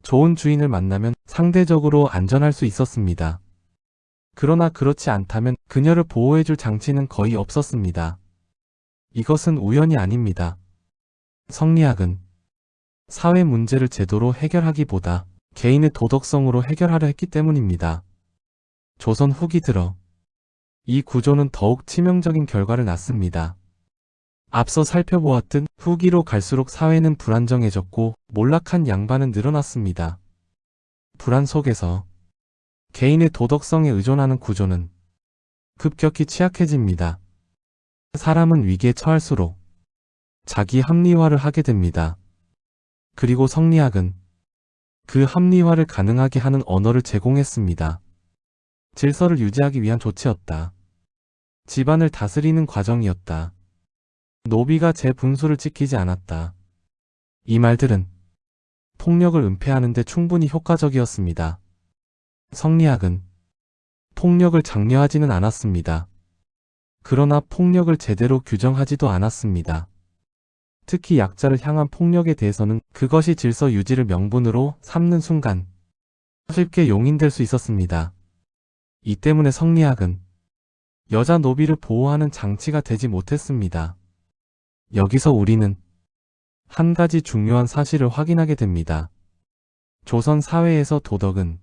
Speaker 1: 좋은 주인을 만나면 상대적으로 안전할 수 있었습니다. 그러나 그렇지 않다면 그녀를 보호해줄 장치는 거의 없었습니다. 이것은 우연이 아닙니다. 성리학은 사회 문제를 제도로 해결하기보다 개인의 도덕성으로 해결하려 했기 때문입니다. 조선 후기 들어 이 구조는 더욱 치명적인 결과를 낳습니다. 앞서 살펴보았듯 후기로 갈수록 사회는 불안정해졌고 몰락한 양반은 늘어났습니다. 불안 속에서 개인의 도덕성에 의존하는 구조는 급격히 취약해집니다. 사람은 위기에 처할수록 자기 합리화를 하게 됩니다. 그리고 성리학은 그 합리화를 가능하게 하는 언어를 제공했습니다. 질서를 유지하기 위한 조치였다. 집안을 다스리는 과정이었다. 노비가 제 분수를 지키지 않았다. 이 말들은 폭력을 은폐하는 데 충분히 효과적이었습니다. 성리학은 폭력을 장려하지는 않았습니다. 그러나 폭력을 제대로 규정하지도 않았습니다. 특히 약자를 향한 폭력에 대해서는 그것이 질서 유지를 명분으로 삼는 순간 쉽게 용인될 수 있었습니다. 이 때문에 성리학은 여자 노비를 보호하는 장치가 되지 못했습니다. 여기서 우리는 한 가지 중요한 사실을 확인하게 됩니다. 조선 사회에서 도덕은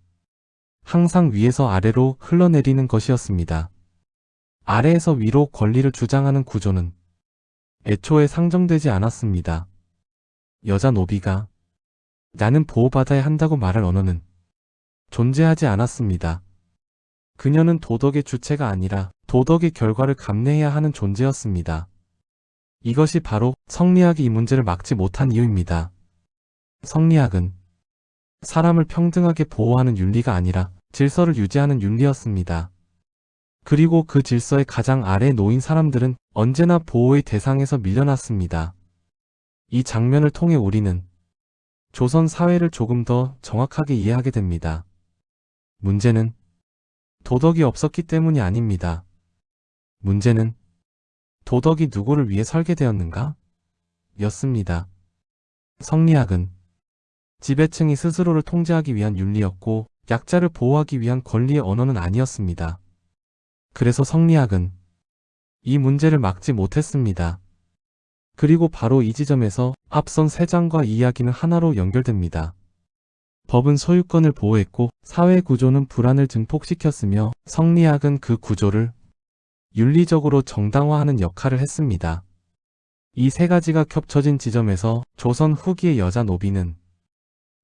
Speaker 1: 항상 위에서 아래로 흘러내리는 것이었습니다. 아래에서 위로 권리를 주장하는 구조는 애초에 상정되지 않았습니다. 여자 노비가 나는 보호받아야 한다고 말할 언어는 존재하지 않았습니다. 그녀는 도덕의 주체가 아니라 도덕의 결과를 감내해야 하는 존재였습니다. 이것이 바로 성리학이 이 문제를 막지 못한 이유입니다. 성리학은 사람을 평등하게 보호하는 윤리가 아니라 질서를 유지하는 윤리였습니다. 그리고 그 질서의 가장 아래에 놓인 사람들은 언제나 보호의 대상에서 밀려났습니다. 이 장면을 통해 우리는 조선 사회를 조금 더 정확하게 이해하게 됩니다. 문제는 도덕이 없었기 때문이 아닙니다. 문제는 도덕이 누구를 위해 설계되었는가? 였습니다. 성리학은 지배층이 스스로를 통제하기 위한 윤리였고 약자를 보호하기 위한 권리의 언어는 아니었습니다. 그래서 성리학은 이 문제를 막지 못했습니다. 그리고 바로 이 지점에서 앞선 세 장과 이야기는 하나로 연결됩니다. 법은 소유권을 보호했고 사회 구조는 불안을 증폭시켰으며 성리학은 그 구조를 윤리적으로 정당화하는 역할을 했습니다. 이 세 가지가 겹쳐진 지점에서 조선 후기의 여자 노비는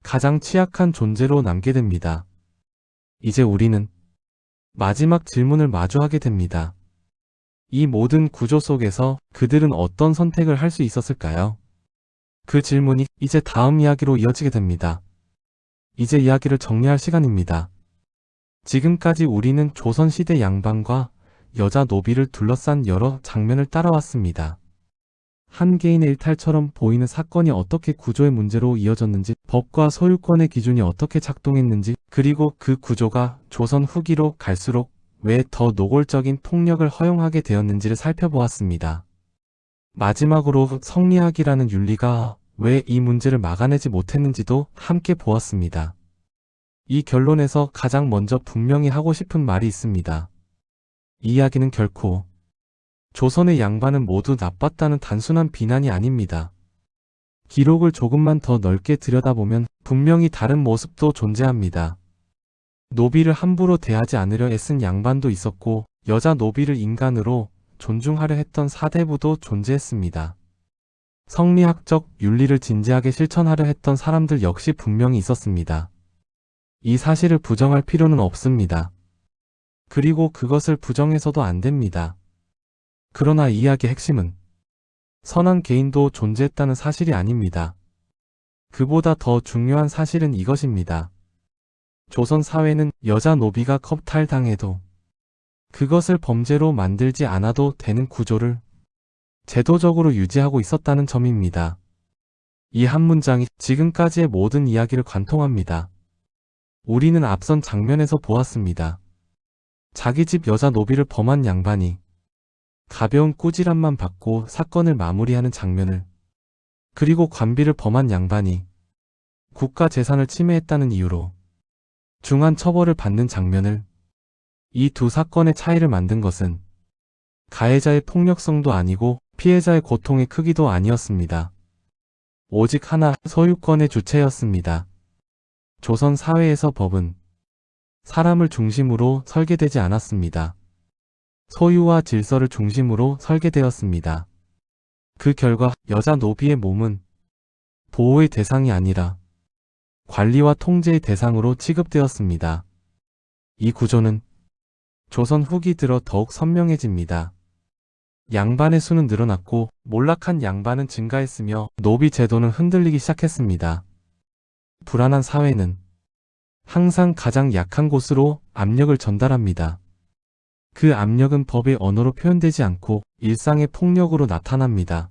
Speaker 1: 가장 취약한 존재로 남게 됩니다. 이제 우리는 마지막 질문을 마주하게 됩니다. 이 모든 구조 속에서 그들은 어떤 선택을 할 수 있었을까요? 그 질문이 이제 다음 이야기로 이어지게 됩니다. 이제 이야기를 정리할 시간입니다. 지금까지 우리는 조선시대 양반과 여자 노비를 둘러싼 여러 장면을 따라왔습니다. 한 개인의 일탈처럼 보이는 사건이 어떻게 구조의 문제로 이어졌는지, 법과 소유권의 기준이 어떻게 작동했는지, 그리고 그 구조가 조선 후기로 갈수록 왜 더 노골적인 폭력을 허용하게 되었는지를 살펴보았습니다. 마지막으로 성리학이라는 윤리가 왜 이 문제를 막아내지 못했는지도 함께 보았습니다. 이 결론에서 가장 먼저 분명히 하고 싶은 말이 있습니다. 이 이야기는 결코 조선의 양반은 모두 나빴다는 단순한 비난이 아닙니다. 기록을 조금만 더 넓게 들여다보면 분명히 다른 모습도 존재합니다. 노비를 함부로 대하지 않으려 애쓴 양반도 있었고 여자 노비를 인간으로 존중하려 했던 사대부도 존재했습니다. 성리학적 윤리를 진지하게 실천하려 했던 사람들 역시 분명히 있었습니다. 이 사실을 부정할 필요는 없습니다. 그리고 그것을 부정해서도 안 됩니다. 그러나 이 이야기의 핵심은 선한 개인도 존재했다는 사실이 아닙니다. 그보다 더 중요한 사실은 이것입니다. 조선 사회는 여자 노비가 겁탈당해도 그것을 범죄로 만들지 않아도 되는 구조를 제도적으로 유지하고 있었다는 점입니다. 이 한 문장이 지금까지의 모든 이야기를 관통합니다. 우리는 앞선 장면에서 보았습니다. 자기 집 여자 노비를 범한 양반이 가벼운 꾸지람만 받고 사건을 마무리하는 장면을, 그리고 관비를 범한 양반이 국가 재산을 침해했다는 이유로 중한 처벌을 받는 장면을, 이 두 사건의 차이를 만든 것은 가해자의 폭력성도 아니고 피해자의 고통의 크기도 아니었습니다. 오직 하나, 소유권의 주체였습니다. 조선 사회에서 법은 사람을 중심으로 설계되지 않았습니다. 소유와 질서를 중심으로 설계되었습니다. 그 결과 여자 노비의 몸은 보호의 대상이 아니라 관리와 통제의 대상으로 취급되었습니다. 이 구조는 조선 후기 들어 더욱 선명해집니다. 양반의 수는 늘어났고 몰락한 양반은 증가했으며 노비 제도는 흔들리기 시작했습니다. 불안한 사회는 항상 가장 약한 곳으로 압력을 전달합니다. 그 압력은 법의 언어로 표현되지 않고 일상의 폭력으로 나타납니다.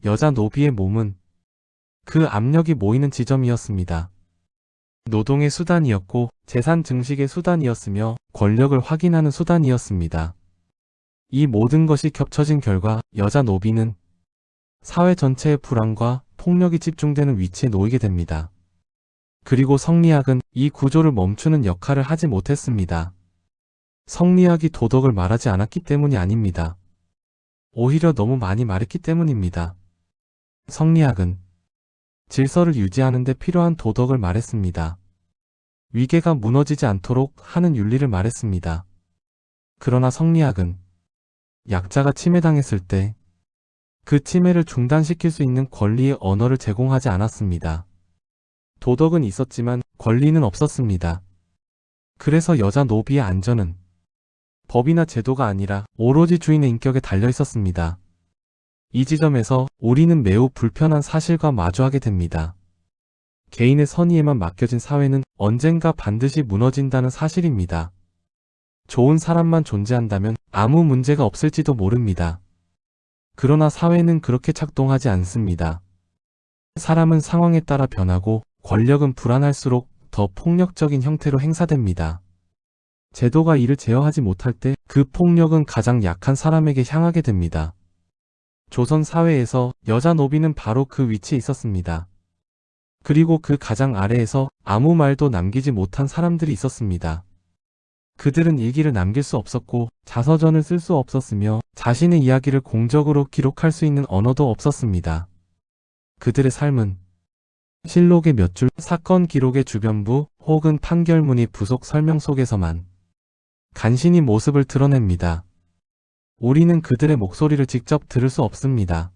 Speaker 1: 여자 노비의 몸은 그 압력이 모이는 지점이었습니다. 노동의 수단이었고 재산 증식의 수단이었으며 권력을 확인하는 수단이었습니다. 이 모든 것이 겹쳐진 결과 여자 노비는 사회 전체의 불안과 폭력이 집중되는 위치에 놓이게 됩니다. 그리고 성리학은 이 구조를 멈추는 역할을 하지 못했습니다. 성리학이 도덕을 말하지 않았기 때문이 아닙니다. 오히려 너무 많이 말했기 때문입니다. 성리학은 질서를 유지하는 데 필요한 도덕을 말했습니다. 위계가 무너지지 않도록 하는 윤리를 말했습니다. 그러나 성리학은 약자가 침해당했을 때 그 침해를 중단시킬 수 있는 권리의 언어를 제공하지 않았습니다. 도덕은 있었지만 권리는 없었습니다. 그래서 여자 노비의 안전은 법이나 제도가 아니라 오로지 주인의 인격에 달려 있었습니다. 이 지점에서 우리는 매우 불편한 사실과 마주하게 됩니다. 개인의 선의에만 맡겨진 사회는 언젠가 반드시 무너진다는 사실입니다. 좋은 사람만 존재한다면 아무 문제가 없을지도 모릅니다. 그러나 사회는 그렇게 작동하지 않습니다. 사람은 상황에 따라 변하고 권력은 불안할수록 더 폭력적인 형태로 행사됩니다. 제도가 이를 제어하지 못할 때 그 폭력은 가장 약한 사람에게 향하게 됩니다. 조선 사회에서 여자 노비는 바로 그 위치에 있었습니다. 그리고 그 가장 아래에서 아무 말도 남기지 못한 사람들이 있었습니다. 그들은 일기를 남길 수 없었고 자서전을 쓸 수 없었으며 자신의 이야기를 공적으로 기록할 수 있는 언어도 없었습니다. 그들의 삶은 실록의 몇 줄, 사건 기록의 주변부 혹은 판결문이 부속 설명 속에서만 간신히 모습을 드러냅니다. 우리는 그들의 목소리를 직접 들을 수 없습니다.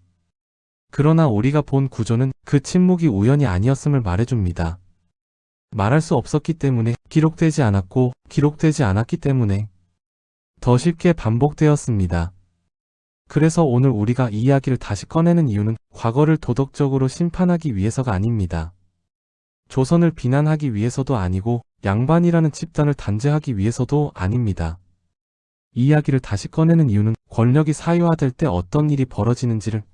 Speaker 1: 그러나 우리가 본 구조는 그 침묵이 우연이 아니었음을 말해줍니다. 말할 수 없었기 때문에 기록되지 않았고 기록되지 않았기 때문에 더 쉽게 반복되었습니다. 그래서 오늘 우리가 이 이야기를 다시 꺼내는 이유는 과거를 도덕적으로 심판하기 위해서가 아닙니다. 조선을 비난하기 위해서도 아니고 양반이라는 집단을 단죄하기 위해서도 아닙니다. 이 이야기를 다시 꺼내는 이유는 권력이 사유화될 때 어떤 일이 벌어지는지를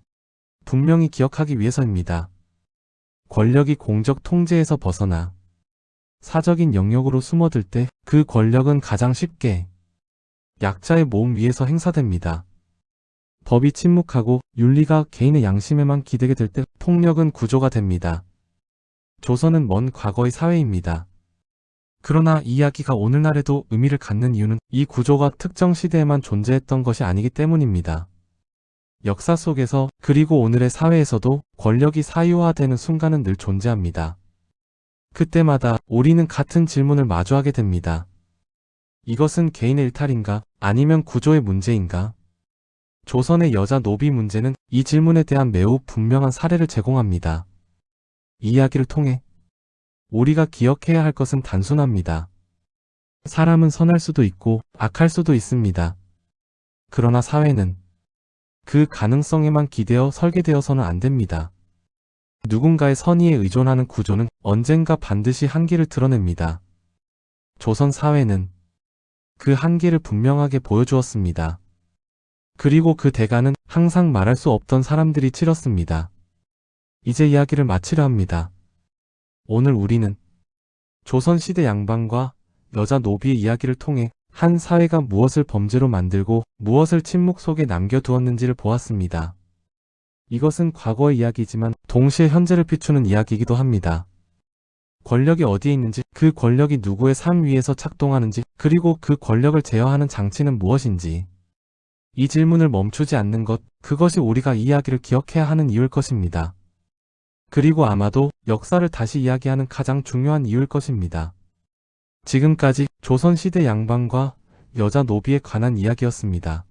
Speaker 1: 분명히 기억하기 위해서입니다. 권력이 공적 통제에서 벗어나 사적인 영역으로 숨어들 때 그 권력은 가장 쉽게 약자의 몸 위에서 행사됩니다. 법이 침묵하고 윤리가 개인의 양심에만 기대게 될 때 폭력은 구조가 됩니다. 조선은 먼 과거의 사회입니다. 그러나 이 이야기가 오늘날에도 의미를 갖는 이유는 이 구조가 특정 시대에만 존재했던 것이 아니기 때문입니다. 역사 속에서 그리고 오늘의 사회에서도 권력이 사유화되는 순간은 늘 존재합니다. 그때마다 우리는 같은 질문을 마주하게 됩니다. 이것은 개인의 일탈인가? 아니면 구조의 문제인가? 조선의 여자 노비 문제는 이 질문에 대한 매우 분명한 사례를 제공합니다. 이 이야기를 통해 우리가 기억해야 할 것은 단순합니다. 사람은 선할 수도 있고 악할 수도 있습니다. 그러나 사회는 그 가능성에만 기대어 설계되어서는 안 됩니다. 누군가의 선의에 의존하는 구조는 언젠가 반드시 한계를 드러냅니다. 조선 사회는 그 한계를 분명하게 보여주었습니다. 그리고 그 대가는 항상 말할 수 없던 사람들이 치렀습니다. 이제 이야기를 마치려 합니다. 오늘 우리는 조선시대 양반과 여자 노비의 이야기를 통해 한 사회가 무엇을 범죄로 만들고 무엇을 침묵 속에 남겨두었는지를 보았습니다. 이것은 과거의 이야기지만 동시에 현재를 비추는 이야기이기도 합니다. 권력이 어디에 있는지, 그 권력이 누구의 삶 위에서 작동하는지, 그리고 그 권력을 제어하는 장치는 무엇인지. 이 질문을 멈추지 않는 것, 그것이 우리가 이 이야기를 기억해야 하는 이유일 것입니다. 그리고 아마도 역사를 다시 이야기하는 가장 중요한 이유일 것입니다. 지금까지 조선시대 양반과 여자 노비에 관한 이야기였습니다.